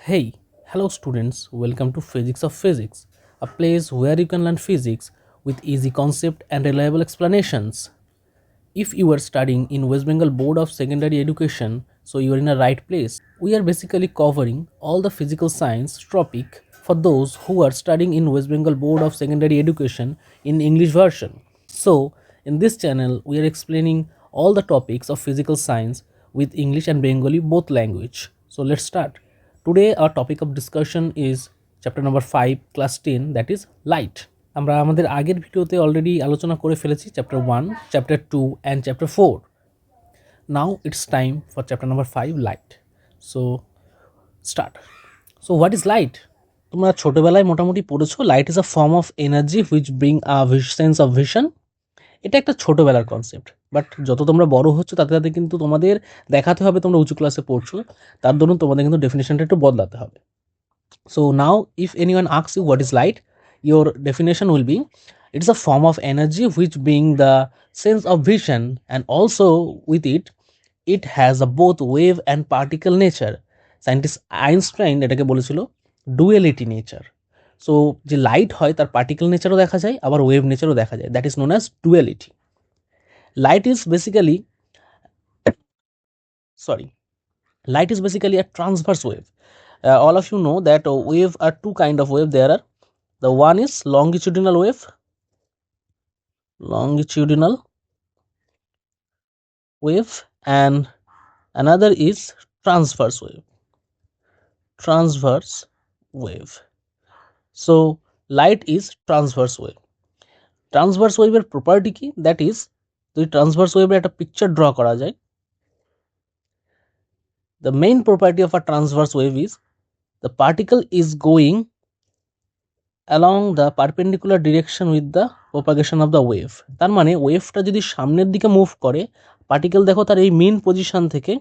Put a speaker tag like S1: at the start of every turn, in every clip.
S1: Hey, hello students, welcome to Physics of Physics, a place where you can learn physics with easy concept and reliable explanations. If you are studying in West Bengal Board of Secondary Education, so you are in a right place. We are basically covering all the physical science topic for those who are studying in West Bengal Board of Secondary Education in English version. So, in this channel, we are explaining all the topics of physical science with English and Bengali both language. So, let's start. Today, our topic of discussion is chapter number 5, class 10, that is light. আমরা আমাদের আগের ভিডিওতে already আলোচনা করে ফেলেছি chapter 1, chapter 2 and chapter 4. Now it's time for chapter number 5, light. So, start. So, what is light? তোমরা ছোটবেলায় মোটামুটি পড়েছো light is a form of energy which bring a sense of vision. এটা একটা ছোটবেলার কনসেপ্ট, বাট যত তোমরা বড় হচ্ছ তাতে তাতে কিন্তু তোমাদের দেখাতে হবে তোমরা উঁচু ক্লাসে পড়ছো, তার দরুন তোমাদের কিন্তু ডেফিনেশনটা একটু বদলাতে হবে। So now if anyone asks you what is light, your definition will be it is a form of energy which bring the sense of vision, and also with it has a both wave and particle nature. Scientist Einstein এটাকে বলেছিল duality nature. So যে light হয় তার particle নেচারও দেখা যায়, আবার wave নেচারও দেখা যায়, that is known as duality. Light is basically a transverse wave. All of you know that wave are two kind of wave. There are the one is longitudinal wave, and another is transverse wave. So light is transverse wave. Transverse wave এর property কি? That is যদি transverse wave এর একটা picture draw করা যায়, the main property of a transverse wave is the particle is going along the perpendicular direction with the propagation of the wave. তার মানে ওয়েভটা যদি সামনের দিকে মুভ করে, পার্টিকেল দেখো তার এই মেইন পজিশন থেকে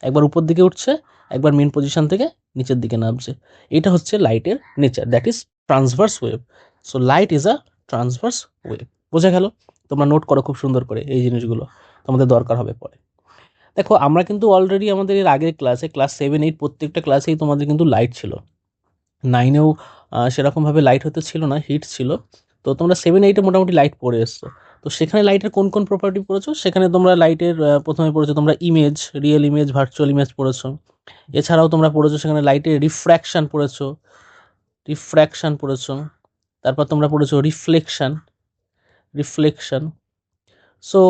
S1: একবার উপর দিকে উঠছে, একবার মেইন পজিশন থেকে নিচের দিকে নামছে। এটা হচ্ছে লাইটের nature, that is transverse wave. So light is a transverse wave. বোঝা গেল? তোমরা নোট করো খুব সুন্দর করে, এই জিনিসগুলো তোমাদের দরকার হবে পরে। দেখো আমরা কিন্তু অলরেডি আমাদের এর আগের ক্লাসে ক্লাস 7, 8 প্রত্যেকটা ক্লাসেই তোমাদের কিন্তু লাইট ছিল। 9এও সেরকমভাবে লাইট হতে ছিল না, হিট ছিল। তো তোমরা 7, 8-এ মোটামুটি লাইট পড়ে এসছো। তো সেখানে লাইটের কোন কোন প্রপার্টি পড়েছো? সেখানে তোমরা লাইটের প্রথমে পড়েছো তোমরা image, real image, virtual image পড়েছো। এছাড়াও তোমরা পড়েছো সেখানে লাইটের রিফ্র্যাকশন পড়েছো। তারপর তোমরা পড়েছো রিফ্লেকশন। সো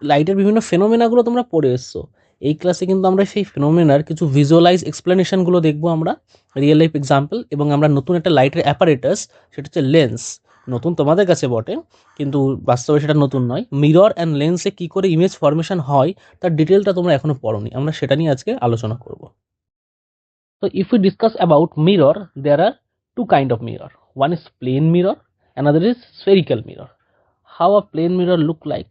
S1: লাইটের বিভিন্ন ফেনোমেনাগুলো তোমরা পড়ে এসছো। এই ক্লাসে কিন্তু আমরা সেই ফেনোমেনার কিছু ভিজুয়ালাইজ এক্সপ্লেনেশনগুলো দেখবো আমরা, রিয়েল লাইফ এক্সাম্পল, এবং আমরা নতুন একটা লাইটের অ্যাপারেটাস, সেটা হচ্ছে লেন্স। নতুন তোমাদের কাছে বটে, কিন্তু বাস্তবে সেটা নতুন নয়। মিরর অ্যান্ড লেন্সে কী করে ইমেজ ফরমেশন হয় তার ডিটেলটা তোমরা এখনো পড়োনি, আমরা সেটা নিয়ে আজকে আলোচনা করব। তো if you discuss about mirror, there are two kind of mirror. One is plane mirror, another is spherical mirror. How a plane mirror look like?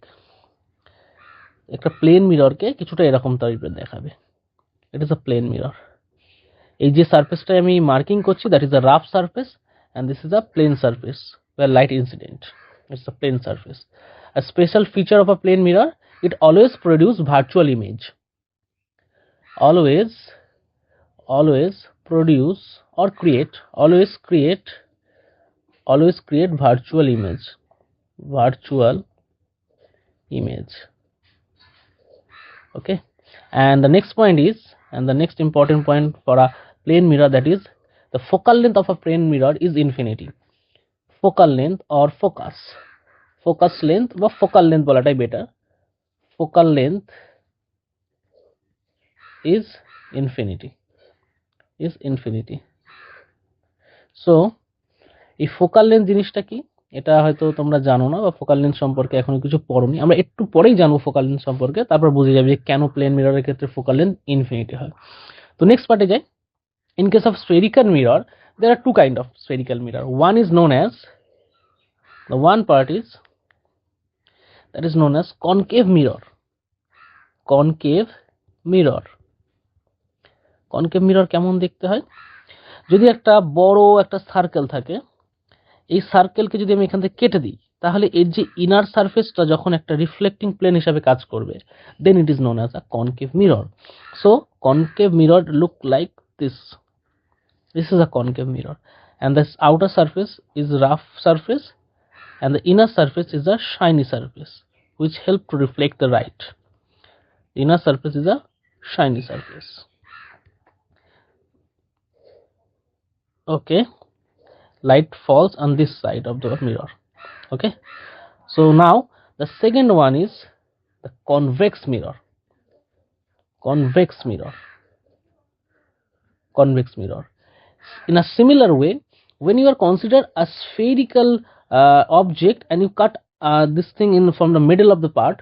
S1: একটা প্লেন মিররকে কিছুটা এরকম টাইপের দেখাবে। It is a plane mirror. এই যে সারফেসটা আমি মার্কিং করছি, that is a rough surface, and this is a plane surface where light incident. It's a plane surface. A special feature of a plane mirror, it always produce virtual image. Always produce or create virtual image. Okay, and the next important point for a plane mirror, that is the focal length of a plane mirror is infinity. Focal length or focus length বা focal length বলাটাই better. focal length is infinity. So এই focal length জিনিসটা কি এটা হয়তো তোমরা জানো না, বা focal length সম্পর্কে এখনো কিছু পড়োনি। আমরা একটু পরেই জানবো focal length সম্পর্কে, তারপর বুঝে যাবে যে কেন প্লেন মিররের ক্ষেত্রে focal length infinity হয়। তো নেক্সট পার্টে যাই। In case of spherical mirror, there are two kind of spherical mirror. One is known as, the one part is that is known as concave mirror. Concave mirror কেমন দেখতে হয়? যদি একটা বড় একটা সার্কেল থাকে, এই সার্কেলকে যদি আমি এখান থেকে কেটে দিই, তাহলে এর যে ইনার সারফেসটা যখন একটা রিফ্লেক্টিং প্লেন হিসাবে কাজ করবে, then it is known as a concave mirror. So concave mirror look like this. This is a concave mirror, and this outer surface is rough surface, and the inner surface is a shiny surface which help to reflect the light. The inner surface is a shiny surface. Okay, light falls on this side of the mirror. Okay, so now the second one is the convex mirror. Convex mirror. Convex mirror. In a similar way, when you are considered a spherical object and you cut this thing in from the middle of the part,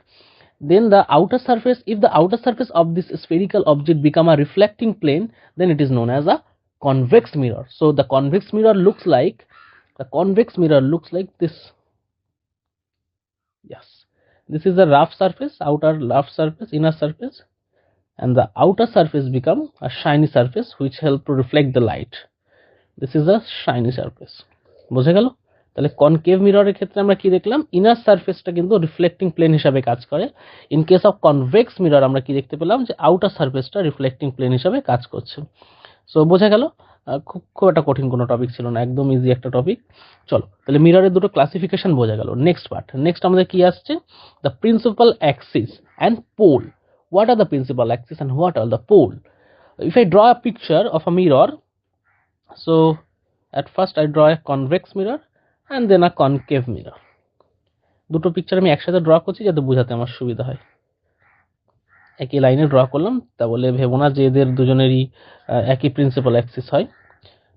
S1: then the outer surface, if the outer surface of this spherical object become a reflecting plane, then it is known as a convex mirror. So the convex mirror looks like this. Yes, this is the rough surface, outer rough surface, inner surface, and the outer surface become a shiny surface which help to reflect the light. This is a shiny surface. বোঝা গেল? তাহলে concave মিররের ক্ষেত্রে আমরা কি দেখলাম, inner সারফেসটা কিন্তু reflecting plane হিসাবে কাজ করে। In case of convex mirror আমরা কি দেখতে পেলাম, যে আউটার সারফেসটা রিফ্লেক্টিং প্লেন হিসাবে কাজ করছে। সো বোঝা গেল, খুব একটা কঠিন কোনো টপিক ছিল না, একদম ইজি একটা টপিক। চলো তাহলে মিররের দুটো ক্লাসিফিকেশন বোঝা গেল। নেক্সট পার্ট, নেক্সট আমাদের কি আসছে, the principal axis and pole. What are the principal axis and what are the pole? If I draw a picture of a mirror, so at first I draw a convex mirror and then a concave mirror. দুটো picture আমি একসাথে draw করছি যাতে বোঝাতে আমার সুবিধা হয়। একই লাইনে ড্র করলাম, তা বলে ভেবো না যে এদের দুজনেরই একই প্রিন্সিপাল অ্যাক্সিস হয়।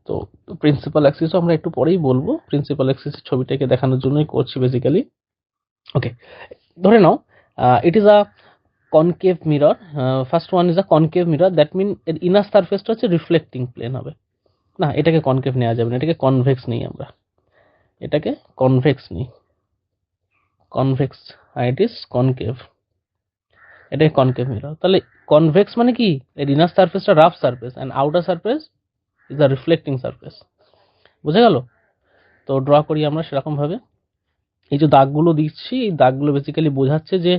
S1: তো প্রিন্সিপাল অ্যাক্সিসও আমরা একটু পরেই বলবো, প্রিন্সিপাল অ্যাক্সিসের ছবিটাকে দেখানোর জন্যই করছি বেসিক্যালি। ওকে, ধরে নাও it is a concave mirror. First one is a concave mirror, that mean এর ইনার সারফেসটা হচ্ছে রিফ্লেক্টিং প্লেন হবে। না, এটাকে কনকেভ নেওয়া যাবে না, এটাকে কনভেক্স নেই আমরা, এটাকে কনভেক্স নিই, কনভেক্স, আর ইট ইজ কনকেভ, এটাকে কনকেভ মিরর। তাহলে কনভেক্স মানে কি, এর ইনার সারফেসটা rough surface and outer surface is a reflecting surface. বুঝে গেল? তো ড্র করি আমরা সেরকম ভাবে। এই যে দাগগুলো দিচ্ছি, এই দাগগুলো বেসিক্যালি বোঝাচ্ছে যে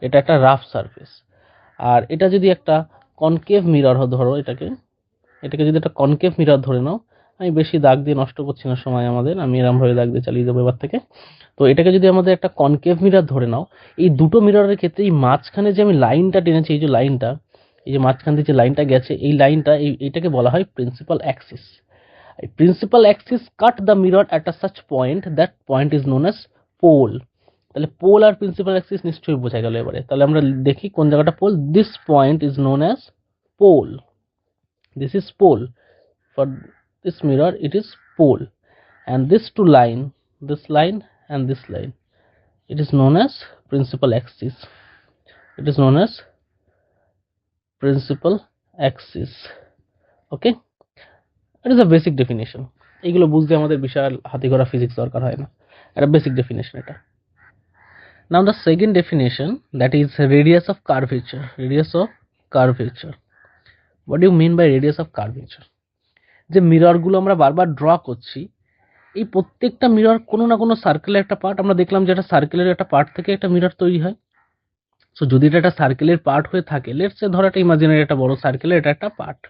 S1: এটা একটা রাফ সারফেস। আর এটা যদি একটা কনকেভ মিরর ধরো, এটাকে যদি একটা কনকেভ মিরর ধরে নাও, আমি বেশি দাগ দিয়ে নষ্ট করছি না সময় আমাদের, আমি এরমভাবে দাগ দিয়ে চালিয়ে দেবো এবার থেকে। তো এটাকে যদি আমাদের একটা কনকেভ মিরর ধরে নাও, এই দুটো মিররের ক্ষেত্রে এই মাঝখানে যে আমি লাইনটা টেনেছি, এই যে লাইনটা, এই যে মাঝখান দিয়ে যে লাইনটা গেছে, এই লাইনটা এইটাকে বলা হয় প্রিন্সিপাল অ্যাক্সিস। এই principal axis cut the mirror at a such point, that point is known as pole. তাহলে পোল আর প্রিন্সিপাল অ্যাক্সিস নিশ্চয়ই বোঝা গেল এবারে। তাহলে আমরা দেখি কোন জায়গাটা pole. This point is known as pole, this is pole. For this mirror it is pole, and this two line, this line and this line, it is known as principal axis. It is known as principal axis. Okay, it is a basic definition. এগুলো বুঝতে আমাদের বিশাল হাতে গড়া physics দরকার হয় না, এটা basic definition এটা। Now the second definition, that is radius of curvature. Radius of curvature. What do you mean by radius of curvature? যে মিররগুলো আমরা বারবার ড্র করছি, এই প্রত্যেকটা মিরর কোনো না কোনো সার্কেলের একটা পার্ট। আমরা দেখলাম যে একটা সার্কেলের একটা পার্ট থেকে একটা মিরর তৈরি হয়। সো যদি এটা একটা সার্কেলের পার্ট হয়ে থাকে, লেটস সে ধরো একটা ইমাজিনারি একটা বড় সার্কেলের এটা একটা পার্ট,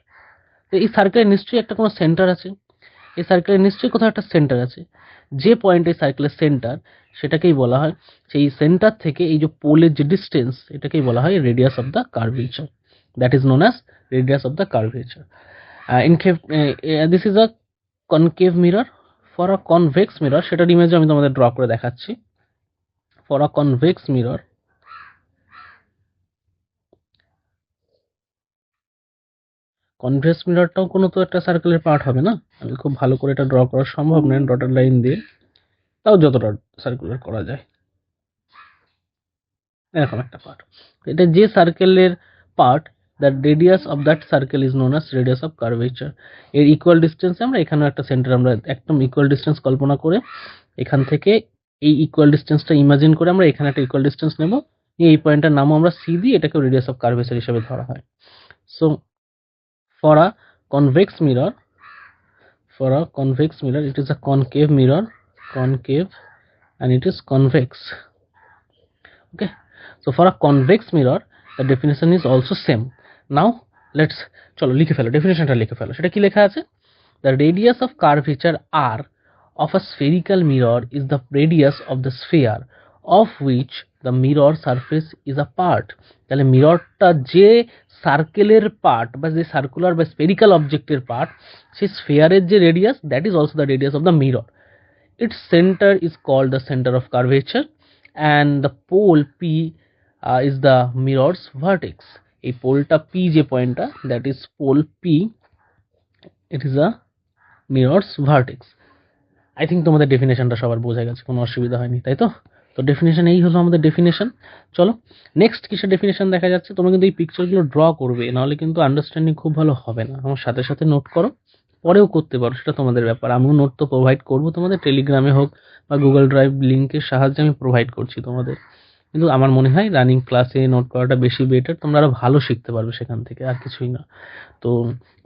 S1: তো এই সার্কেলের নিশ্চয়ই একটা কোনো সেন্টার আছে, এই সার্কেলের নিশ্চয়ই কোথাও একটা সেন্টার আছে। যে পয়েন্ট এই সার্কেলের সেন্টার, সেটাকেই বলা হয়, সেই সেন্টার থেকে এই যে পোলের যে ডিস্টেন্স, এটাকেই বলা হয় radius of the curvature. That is known as radius of the curvature. This is a concave mirror. For a convex mirror, সেটার ইমেজ আমি তোমাদের ড্র করে দেখাচ্ছি। For a convex mirror, convex মিররটাও কোনো তো একটা সার্কেলের পার্ট হবে না, আমি খুব ভালো করে এটা ড্র করা সম্ভব নয় ডটেড লাইন দিয়ে, তাও যতটা সার্কুলার করা যায়, এরকম একটা পার্ট। এটা যে সার্কেলের part, the radius of that circle is known as radius of curvature. এর ইকুয়াল ডিস্টেন্সে আমরা এখানেও একটা সেন্টার, আমরা একদম ইকুয়াল ডিস্টেন্স কল্পনা করে এখান থেকে এই ইকুয়াল ডিস্টেন্সটা ইমাজিন করে আমরা এখানে একটা ইকুয়াল ডিস্টেন্স নেব, এই পয়েন্টের নামও আমরা সি দিই, এটাকে রেডিয়াস অফ কার্ভেচার হিসেবে ধরা হয়। So for a convex mirror, for a convex mirror it is a concave mirror, concave, and it is convex. Okay, so for a convex mirror the definition is also same. Now let's, চলো লিখে ফেলো ডেফিনেশনটা, লিখে ফেলো। সেটা কি লেখা আছে, The radius of curvature r of a spherical mirror is the radius of the sphere of which the mirror surface is a part. তাহলে মিররটা যে সার্কেলের পার্ট বা যে সার্কুলার বা স্ফেরিক্যাল অবজেক্টের পার্ট, সেই স্ফিয়ারের যে radius, that is also the radius of the mirror. Its center is called the center of curvature and the pole P is the mirror's vertex. এই পোলটা P যে পয়েন্টটা, that is pole P, it is a mirror's vertex. I think তোমাদের ডেফিনেশনটা সবার বোঝা গেছে, কোনো অসুবিধা হয়নি, তাই তো? তো ডেফিনেশন এই হলো আমাদের ডেফিনেশন. চলো নেক্সট কিসের ডেফিনেশন দেখা যাচ্ছে. তোমরা কিন্তু এই পিকচারগুলো ড্র করবে, নাহলে কিন্তু আন্ডারস্ট্যান্ডিং খুব ভালো হবে না. আমার সাথে সাথে নোট করো, পরেও করতে পারো, সেটা তোমাদের ব্যাপার. আমিও নোট তো প্রোভাইড করবো তোমাদের, টেলিগ্রামে হোক বা গুগল ড্রাইভ লিঙ্কের সাহায্যে আমি প্রোভাইড করছি তোমাদের. কিন্তু আমার মনে হয় রানিং ক্লাসে নোট করাটা বেশি বেটার, তোমরা আরো ভালো শিখতে পারবে সেখান থেকে, আর কিছুই না. তো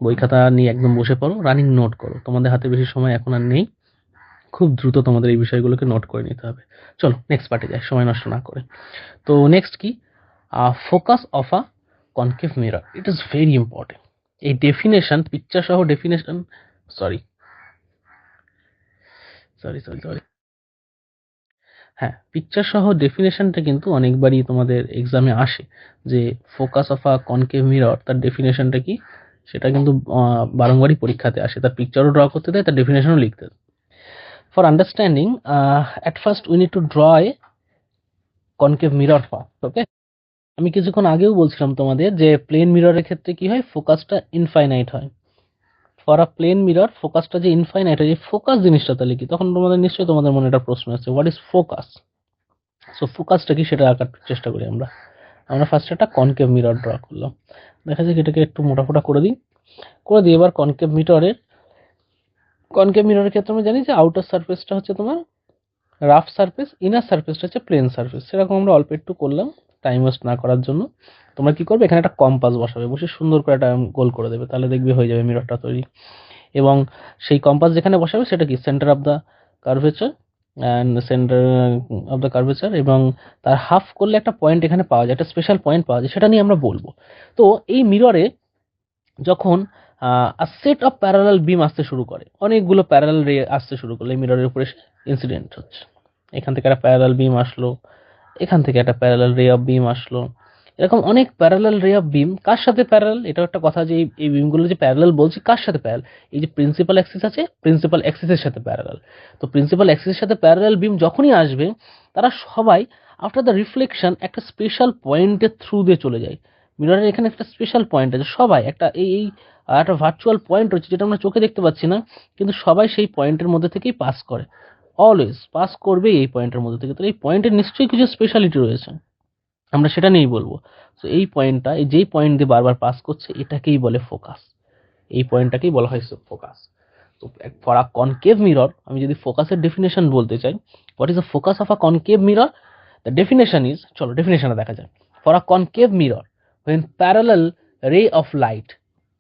S1: বই খাতা নিয়ে একদম বসে পড়ো, রানিং নোট করো. তোমাদের হাতে বেশি সময় এখন আর নেই, খুব দ্রুত তোমাদের এই বিষয়গুলোকে নোট করে নিতে হবে. চলো নেক্সট পার্টে যাই, সময় নষ্ট না করে. তো নেক্সট কি, focus of a concave mirror. It is very important. এই ডেফিনেশন, পিকচার সহ ডেফিনেশন, সরি, হ্যাঁ, পিকচার সহ ডেফিনেশনটা কিন্তু অনেকবারই তোমাদের এক্সামে আসে, যে focus of a concave mirror, তার ডেফিনেশনটা কি, সেটা কিন্তু বারংবারই পরীক্ষাতে আসে. তার পিকচারও ড্র করতে দেয়, তার ডেফিনেশনও লিখতে দেয়. For understanding, at first we need to draw a concave mirror first, okay? আমি কিছুক্ষণ আগেও বলছিলাম তোমাদের যে প্লেন মিররের ক্ষেত্রে কি হয়, ফোকাসটা ইনফাইনাইট হয়. ফর আ প্লেন মিরর ফোকাসটা যে ইনফাইনাইট হয়, যে ফোকাস জিনিসটা তাহলে কি, তখন তোমাদের নিশ্চয়ই তোমাদের মনে একটা প্রশ্ন আছে, হোয়াট ইজ ফোকাস? সো ফোকাসটা কি সেটা আঁকার চেষ্টা করি আমরা. ফার্স্ট একটা কনকেভ মিরর ড্র করলাম. দেখা যাক এটাকে একটু মোটাফোটা করে দিই. এবার কনকেভ মিররের ক্ষেত্রে আমরা জানি যে আউটার সারফেসটা হচ্ছে তোমার রাফ সারফেস, ইনার সারফেসটা হচ্ছে প্লেন সারফেস. সেরকম আমরা অল্প একটু করলাম টাইম ওয়েস্ট না করার জন্য. তোমরা কি করবে, এখানে একটা কম্পাস বসাবে, বসে সুন্দর করে একটা গোল করে দেবে, তাহলে দেখবে হয়ে যাবে মিররটা তৈরি. এবং সেই কম্পাস যেখানে বসাবে সেটা কি, সেন্টার অফ দ্য কার্ভেচার এবং তার হাফ করলে একটা পয়েন্ট এখানে পাওয়া যায়, একটা স্পেশাল পয়েন্ট পাওয়া যায়, সেটা নিয়ে আমরা বলবো. তো এই মিররে যখন সেট অফ প্যারালাল বিম আসতে শুরু করে, অনেকগুলো প্যারালাল রে আসতে শুরু করলে মিররের উপরে ইনসিডেন্ট হচ্ছে. এখান থেকে একটা প্যারালাল বিম আসলো, এখান থেকে একটা প্যারালাল রে অফ বিম আসলো, এরকম অনেক প্যারালাল রে অফ বিম. কার সাথে প্যারালাল, এটাও একটা কথা, যে এই বিমগুলো যে প্যারালাল বলছি, কার সাথে প্যারালাল, এই যে প্রিন্সিপাল অ্যাক্সিস আছে, প্রিন্সিপাল অ্যাক্সিসের সাথে প্যারালাল. তো প্রিন্সিপাল অ্যাক্সিসের সাথে প্যারালাল বিম যখনই আসবে, তারা সবাই আফটার দ্য রিফ্লেকশন একটা স্পেশাল পয়েন্টের থ্রু দিয়ে চলে যায়. মিররের এখানে একটা স্পেশাল পয়েন্ট আছে, সবাই একটা এই একটা ভার্চুয়াল পয়েন্ট রয়েছে যেটা আমরা চোখে দেখতে পাচ্ছি না, কিন্তু সবাই সেই পয়েন্টের মধ্যে থেকেই পাস করে, অলওয়েজ পাস করবে এই পয়েন্টের মধ্যে থেকে. তো এই পয়েন্টের নিশ্চয়ই কিছু স্পেশালিটি রয়েছে, আমরা সেটা নিয়েই বলবো. তো এই পয়েন্টটা, এই যেই পয়েন্ট দিয়ে বারবার পাস করছে, এটাকেই বলে ফোকাস. এই পয়েন্টটাকেই বলা হয় ফোকাস. তো ফর আ কনকেভ মিরর, আমি যদি ফোকাসের ডেফিনেশন বলতে চাই, what is the focus of a concave mirror? The definition is, চলো ডেফিনেশনটা দেখা যায়. For a concave mirror, when parallel ray of light,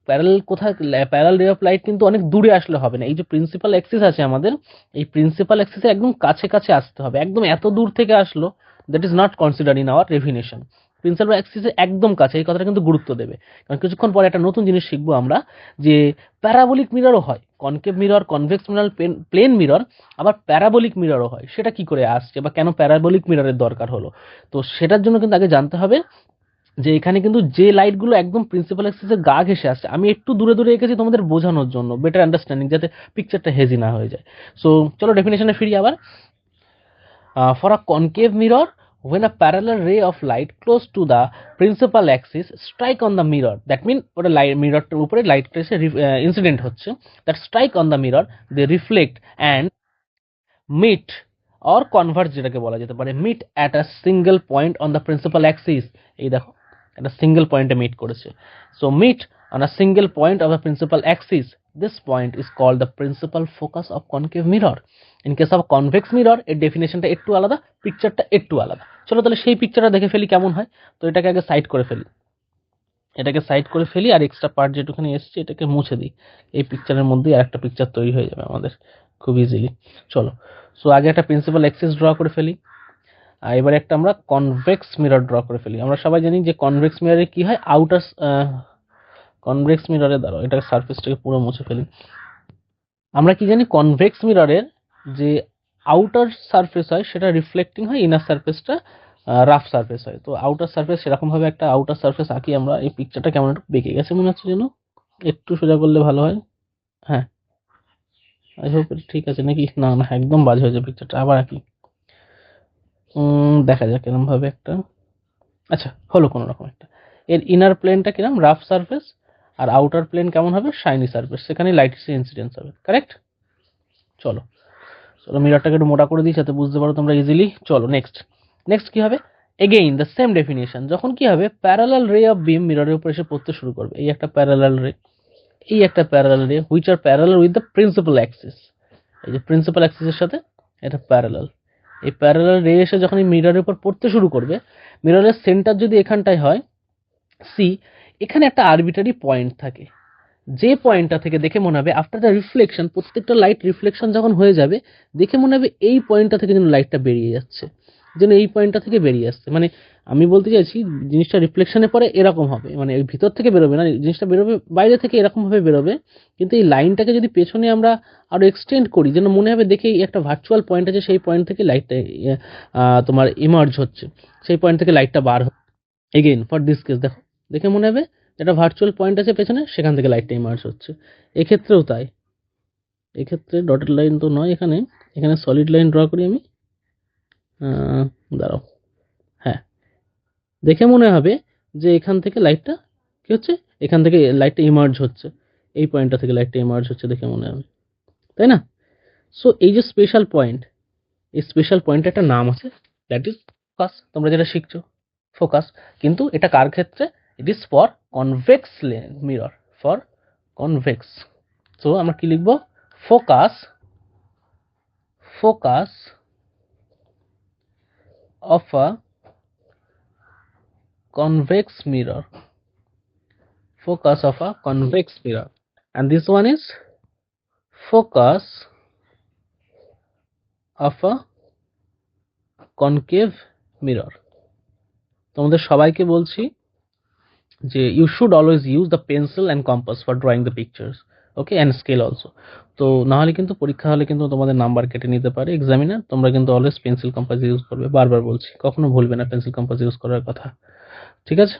S1: parallel কোথায়, প্যারালাল রে অফ লাইট কিন্তু অনেক দূরে আসলে হবে না. এই যে প্রিন্সিপাল অ্যাক্সিস আছে আমাদের, এই প্রিন্সিপাল অ্যাক্সিসে একদম কাছে কাছে আসতে হবে. একদম এত দূর থেকে আসলো, that is not consider in our definition. Principal অ্যাক্সিসে একদম কাছে, এই কথাটা কিন্তু গুরুত্ব দেবে, কারণ কিছুক্ষণ পরে একটা নতুন জিনিস শিখবো আমরা, যে প্যারাবোলিক মিররও হয়, concave mirror, convex mirror, plane mirror, আবার প্যারাবোলিক মিররও হয়. সেটা কি করে আসছে বা কেন প্যারাবোলিক মিররের দরকার হলো, তো সেটার জন্য কিন্তু আগে জানতে হবে যে এখানে কিন্তু যে লাইটগুলো একদম প্রিন্সিপাল অ্যাক্সিসের গা ঘেসে আসছে, আমি একটু দূরে দূরে এঁকেছি তোমাদের বোঝানোর জন্য, বেটার আন্ডারস্ট্যান্ডিং, যাতে পিকচারটা হেজি না হয়ে যায়. সো চলো ডেফিনেশনে ফিরি আবার. For a concave mirror, when a parallel ray of light close to the principal axis strike on the mirror, that mean ওটা মিররটার উপরে লাইটটা এসে ইনসিডেন্ট হচ্ছে, that strike on the mirror, they reflect and meet or converge, যেটাকে বলা যেতে পারে, meet at a single point on the principal axis. এই দেখো একটা সিঙ্গেল পয়েন্টে মিট করেছে. So meet on a single point of a principal axis, this point is called the principal focus of concave mirror. In case of convex mirror, এর ডেফিনেশনটা একটু আলাদা, পিকচারটা একটু আলাদা. চলো তাহলে সেই পিকচারটা দেখে ফেলি কেমন হয়. তো এটাকে আগে সাইড করে ফেলি, আর এক্সট্রা পার্ট যেটুখানি এসছে এটাকে মুছে দিই. এই পিকচারের মধ্যেই আর একটা পিকচার তৈরি হয়ে যাবে আমাদের খুব ইজিলি. চলো, সো আগে একটা প্রিন্সিপাল অ্যাক্সিস ড্র করে ফেলি, আর এবারে একটা আমরা কনভেক্স মিরর ড্র করে ফেলি. আমরা সবাই জানি যে কনভেক্স মিররে কি হয়, আউটার কনভেক্স মিররে, দাঁড়াও এটা সারফেসটাকে পুরো মুছে ফেলি. আমরা কি জানি কনভেক্স মিররের যে আউটার সারফেস হয় সেটা রিফ্লেক্টিং হয়, ইনার সারফেসটা রাফ সারফেস হয়। তো আউটার সারফেস সেরকমভাবে একটা আউটার সারফেস আঁকি আমরা। এই পিকচারটা কেমন একটু বেঁকে গেছে মনে হচ্ছে যেন, একটু সোজা করলে ভালো হয়। হ্যাঁ, আই হোপ ঠিক আছে নাকি, না না একদম বাজে হয়েছে পিকচারটা, আবার আঁকি। দেখা যাক এরকম ভাবে একটা, আচ্ছা হলো কোনো রকম একটা। এর ইনার প্লেনটা কিরকম রাফ সারফেস, আর আউটার প্লেন কেমন হবে শাইনি সারফেস, সেখানে লাইট ইনসিডেন্স হবে, কারেক্ট। চলো চলো মিররটাকে একটু মোটা করে দিই যাতে বুঝতে পারো তোমরা ইজিলি। চলো নেক্সট, নেক্সট কি হবে, এগেইন দ্য সেম ডেফিনেশন। যখন কি হবে প্যারালাল রে অফ বিম মিররের উপর এসে পড়তে শুরু করবে, এই একটা প্যারালাল রে, এই একটা প্যারালাল রে which are parallel with the principal axis. এই যে প্রিন্সিপাল অ্যাক্সিসের সাথে এটা প্যারালাল। এই প্যারালাল রে এসে যখন এই মিররের উপর পড়তে শুরু করবে, মিররের সেন্টার যদি এখানটায় হয় সি, এখানে একটা আরবিটারি পয়েন্ট থাকে, যে পয়েন্টটা থেকে দেখে মনে হবে আফটার দ্য রিফ্লেকশন, প্রত্যেকটা লাইট রিফ্লেকশন যখন হয়ে যাবে দেখে মনে হবে এই পয়েন্টটা থেকে যেন লাইটটা বেরিয়ে যাচ্ছে, যেন এই পয়েন্টটা থেকে বেরিয়ে আসছে। মানে আমি বলতে চাইছি জিনিসটা রিফ্লেকশনের পরে এরকম হবে, মানে ওই ভিতর থেকে বেরোবে না, জিনিসটা বেরোবে বাইরে থেকে এরকম ভাবে বেরোবে। কিন্তু এই লাইনটাকে যদি পেছনে আমরা আরো এক্সটেন্ড করি, যেন মনে হবে দেখে একটা ভার্চুয়াল পয়েন্ট আছে, সেই পয়েন্ট থেকে লাইটটা তোমার ইমার্জ হচ্ছে, সেই পয়েন্ট থেকে লাইটটা বার হচ্ছে। এগেইন ফর দিস কেস দেখো, দেখে মনে হবে একটা ভার্চুয়াল পয়েন্ট আছে পেছনে, সেখান থেকে লাইটটা ইমার্জ হচ্ছে। এক্ষেত্রেও তাই, এক্ষেত্রে ডটেড লাইন তো নয়, এখানে এখানে সলিড লাইন ড্র করি আমি। দাঁড়াও, হ্যাঁ, দেখে মনে হবে যে এখান থেকে লাইটটা কি হচ্ছে, এখান থেকে লাইটটা ইমার্জ হচ্ছে, এই পয়েন্টটা থেকে লাইটটা ইমার্জ হচ্ছে দেখে মনে হবে, তাই না? সো এই যে স্পেশাল পয়েন্ট, এই স্পেশাল পয়েন্টের একটা নাম আছে, দ্যাট ইজ ফোকাস, তোমরা যেটা শিখছো ফোকাস। কিন্তু এটা কার ক্ষেত্রে, it is for convex mirror, for convex. So আমরা কি লিখবো, focus, focus of a convex mirror, focus of a convex mirror, and this one is focus of a concave mirror. তোমাদের সবাইকে বলছি যে you should always use the pencil and compass for drawing the pictures, okay, and scale also. তো নাহলে কিন্তু পরীক্ষা হলে কিন্তু তোমাদের নাম্বার কেটে নিতে পারে এক্সামিনার। তোমরা কিন্তু অলওয়েজ পেন্সিল কম্পাস ইউজ করবে, বারবার বলছি, কখনো ভুলবে না পেন্সিল কম্পাস ইউজ করার কথা, ঠিক আছে?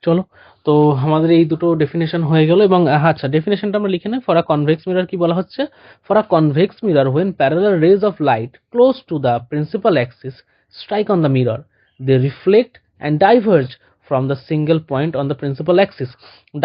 S1: চলো, তো আমাদের এই দুটো ডেফিনেশন হয়ে গেল। এবং আচ্ছা ডেফিনেশনটা আমরা লিখে নেই। ফর আ কনভেক্স মিরর কি বলা হচ্ছে, for a convex mirror when parallel rays of light close to the principal axis strike on the mirror, they reflect and diverge from the single point on the principal axis.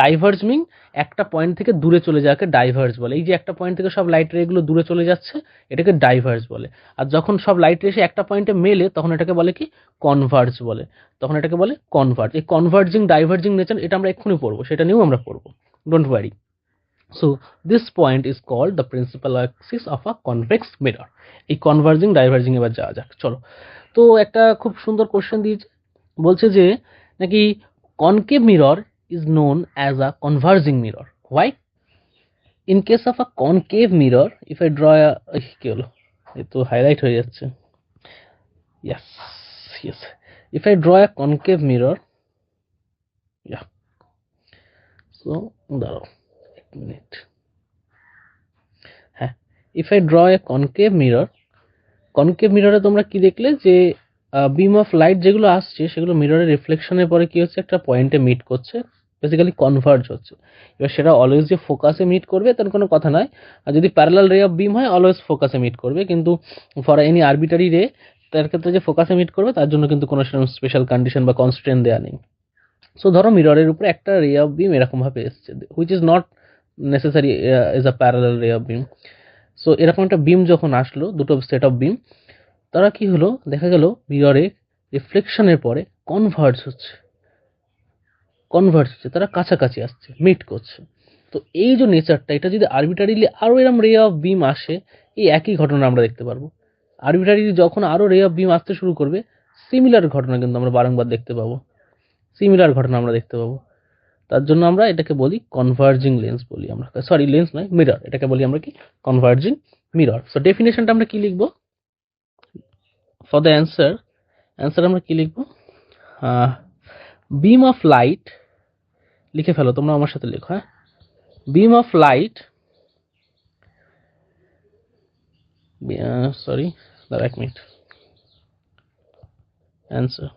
S1: Diverge mean একটা point থেকে দূরে চলে যাওয়াকে diverge বলে। এই যে একটা point থেকে সব লাইট রেগুলো দূরে চলে যাচ্ছে, এটাকে ডাইভার্জ বলে। আর যখন সব লাইট রে এসে একটা পয়েন্টে মেলে তখন এটাকে বলে কি, কনভার্জ বলে। তখন এটাকে বলে কনভার্জ। এই কনভার্জিং ডাইভার্জিং নেচার এটা আমরা এক্ষুনি পড়বো, সেটা নিয়েও আমরা পড়বো, don't worry. So this point is called the principal axis of a convex mirror. এই কনভার্জিং ডাইভার্জিং এবার যাওয়া যাক, চলো। তো একটা খুব সুন্দর কোশ্চেন দিয়েছে, বলছে যে নাকি concave mirror is known as a converging mirror. Why? In case of a concave mirror, if I draw কি হলো, এই তো হাইলাইট হয়ে যাচ্ছে, yes, yes, if I draw a concave mirror, yeah, so দাঁড়াও এক মিনিট, হ্যাঁ, if I draw a concave mirror, concave মিররে তোমরা কি দেখলে যে বিম অফ লাইট যেগুলো আসছে সেগুলো মিররের রিফ্লেকশনের পরে কি হচ্ছে, একটা পয়েন্টে মিট করছে, বেসিক্যালি কনভার্জ হচ্ছে। এবার সেটা অলওয়েজ যে ফোকাসে মিট করবে তার কোনো কথা নয়, আর যদি প্যারালাল রে অফ বিম হয় অলওয়েজ ফোকাসে মিট করবে। কিন্তু ফর এনি আরবিটারি রে, তার ক্ষেত্রে যে ফোকাসে মিট করবে তার জন্য কিন্তু কোনো সেরকম স্পেশাল কন্ডিশন বা কনস্ট্রেন্ট দেওয়া নেই। সো ধরো মিররের উপরে একটা রে অফ বিম এরকম ভাবে এসছে, which is not necessary as a parallel রে অফ বিম। সো এরকম একটা বিম যখন আসলো, দুটো সেট অফ বিম, তারা কি হলো, দেখা গেল মিররে রিফ্লেকশনের পরে কনভার্জ হচ্ছে, কনভার্জ হচ্ছে, তারা কাছাকাছি আসছে, মিট করছে। তো এই যে নেচারটা, এটা যদি আরবিটারিলি আরো এরকম রে অফ বিম আসে, এই একই ঘটনা আমরা দেখতে পারবো। আরবিটারিলি যখন আরো রে অফ বিম আসতে শুরু করবে, সিমিলার ঘটনা কিন্তু আমরা বারংবার দেখতে পাবো, সিমিলার ঘটনা আমরা দেখতে পাবো। তার জন্য আমরা এটাকে বলি কনভার্জিং লেন্স বলি আমরা, সরি লেন্স নয়, মিরর, এটাকে বলি আমরা কি, কনভার্জিং মিরর। সো ডেফিনেশনটা আমরা কি লিখবো ফর দ্য অ্যান্সার, অ্যান্সার আমরা কি লিখবো, বিম অফ লাইট, লিখে ফেলো তোমরা আমার সাথে লেখো, হ্যাঁ, বিম of light sorry, the 1 minute answer.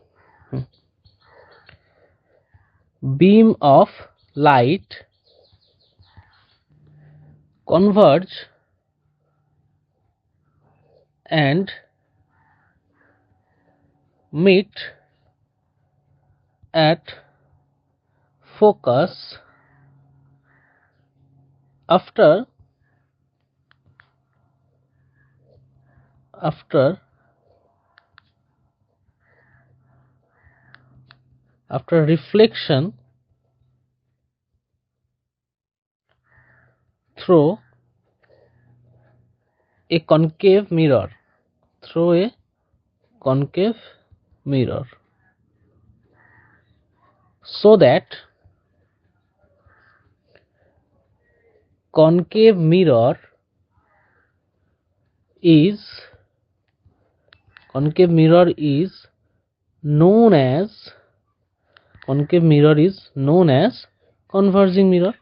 S1: Beam of light converge and meet at focus after reflection through a concave mirror, so that concave mirror is known as converging mirror.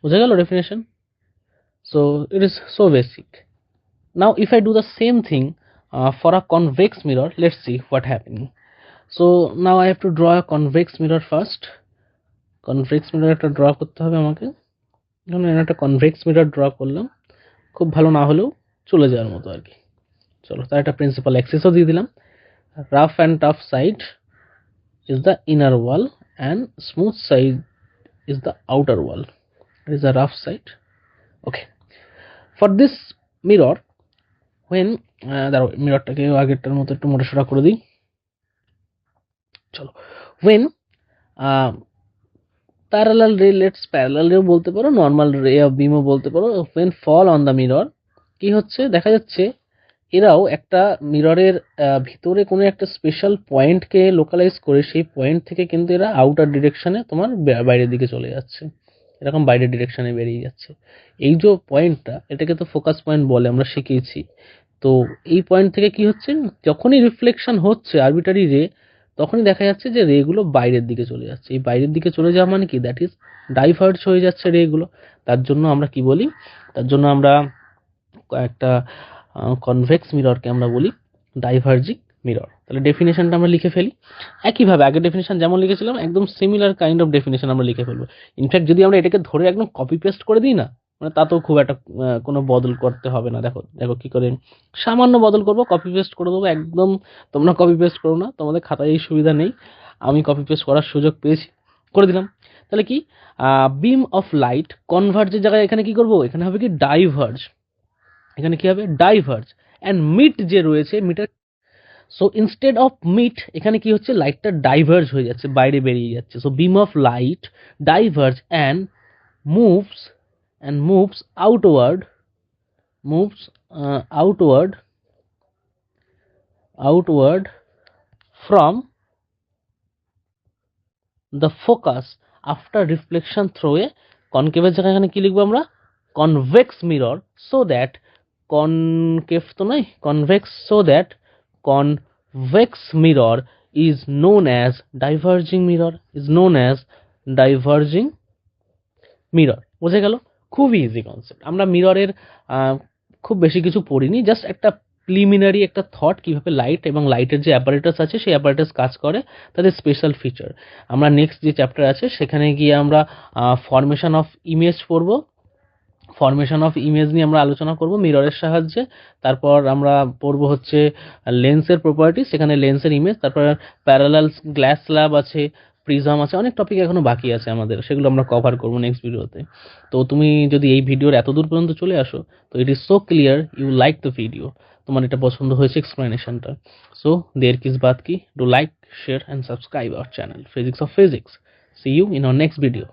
S1: বুঝা গেল definition? So it is so basic. Now if I do the same thing for a convex mirror, let's see what happening. So now I have to draw a convex mirror first. Convex mirror একটা draw করতে হবে আমাকে। আমি একটা convex mirror draw করলাম, খুব ভালো না হলেও চলে যাওয়ার মতো আর কি। চলো তার একটা প্রিন্সিপাল অ্যাক্সিসও দিয়ে দিলাম। Rough and tough side is the inner wall and smooth side is the outer wall. It is the rough side. Okay, for this mirror, when দাঁড়াও মিররটাকে আগেরটার মতো একটু মোটাসোটা করে দিই। চলো, when parallel ray, let's parallel ray বলতে পারো, normal রে অফ বিমও বলতে পারো, when fall on the mirror, কি হচ্ছে দেখা যাচ্ছে এরাও একটা মিররের ভিতরে কোনো একটা স্পেশাল পয়েন্টকে লোকালাইজ করে সেই পয়েন্ট থেকে কিন্তু এরা আউটার ডিরেকশনে তোমার বাইরের দিকে চলে যাচ্ছে, এরকম বাইরের ডিরেকশনে বেরিয়ে যাচ্ছে। এই যে পয়েন্টটা, এটাকে তো ফোকাস পয়েন্ট বলে, আমরা শিখেছি। তো এই পয়েন্ট থেকে কি হচ্ছে, যখনই রিফ্লেকশন হচ্ছে আরবিটারি রে, তখনই দেখা যাচ্ছে যে রেগুলো বাইরের দিকে চলে যাচ্ছে। এই বাইরের দিকে চলে যাওয়া মানে কি, দ্যাট ইজ ডাইভার্জ হয়ে যাচ্ছে রেগুলো। তার জন্য আমরা কি বলি, তার জন্য আমরা একটা কনভেক্স মিররকে আমরা বলি ডাইভার্জিং মিরর। তাহলে ডেফিনেশনটা আমরা লিখে ফেলি একইভাবে, আগের ডেফিনেশন যেমন লিখেছিলাম একদম সিমিলার কাইন্ড অফ ডেফিনেশন আমরা লিখে ফেলবো। ইনফ্যাক্ট যদি আমরা এটাকে ধরে একদম কপি পেস্ট করে দিই না, মানে তাতেও খুব একটা কোনো বদল করতে হবে না। দেখো দেখো কি করে সামান্য বদল করবো, কপি পেস্ট করে দেবো একদম। তোমরা কপি পেস্ট করো না, তোমাদের খাতায় এই সুবিধা নেই, আমি কপি পেস্ট করার সুযোগ পেয়েছি, করে দিলাম। তাহলে কি, বিম অফ লাইট কনভার্জের জায়গায় এখানে কি করবো, এখানে হবে কি ডাইভার্জ, এখানে কি হবে ডাইভার্জ। অ্যান্ড মিট যে রয়েছে, metre, so instead of meet এখানে কি হচ্ছে, লাইটটা ডাইভার্জ হয়ে যাচ্ছে, বাইরে বেরিয়ে যাচ্ছে। So beam of light diverge and moves outward from the focus after reflection through a concave জায়গায় এখানে কি লিখবো আমরা, convex mirror, so that concave তো নয়, convex, so that convex mirror is known as diverging mirror, বুঝে গেল? খুবই ইজি কনসেপ্ট। আমরা মিররের খুব বেশি কিছু পড়িনি, জাস্ট একটা প্রিলিমিনারি একটা থট, কিভাবে লাইট এবং লাইটের যে অ্যাপারেটাস আছে সেই অ্যাপারেটাস কাজ করে, তাদের স্পেশাল ফিচার। আমরা নেক্সট যে চ্যাপ্টার আছে সেখানে গিয়ে আমরা ফরমেশন অফ ইমেজ পড়বো, ফরমেশন অফ ইমেজ নিয়ে আমরা আলোচনা করব মিররের সাহায্যে। তারপর আমরা পড়বো হচ্ছে লেন্সের প্রপার্টি, সেখানে লেন্সের ইমেজ, তারপর প্যারালাল গ্লাস স্ল্যাব আছে, প্রিজম আছে, অনেক টপিক এখনো বাকি আছে আমাদের, সেগুলো আমরা কভার করবো নেক্সট ভিডিওতে। তো তুমি যদি এই ভিডিওর এত দূর পর্যন্ত চলে আসো, তো it is so clear you like the video, তোমার এটা পছন্দ হয়েছে এক্সপ্লেনেশনটা। সো দের কিস বাত কি, do like, share and subscribe our channel physics of physics. See you in our next video.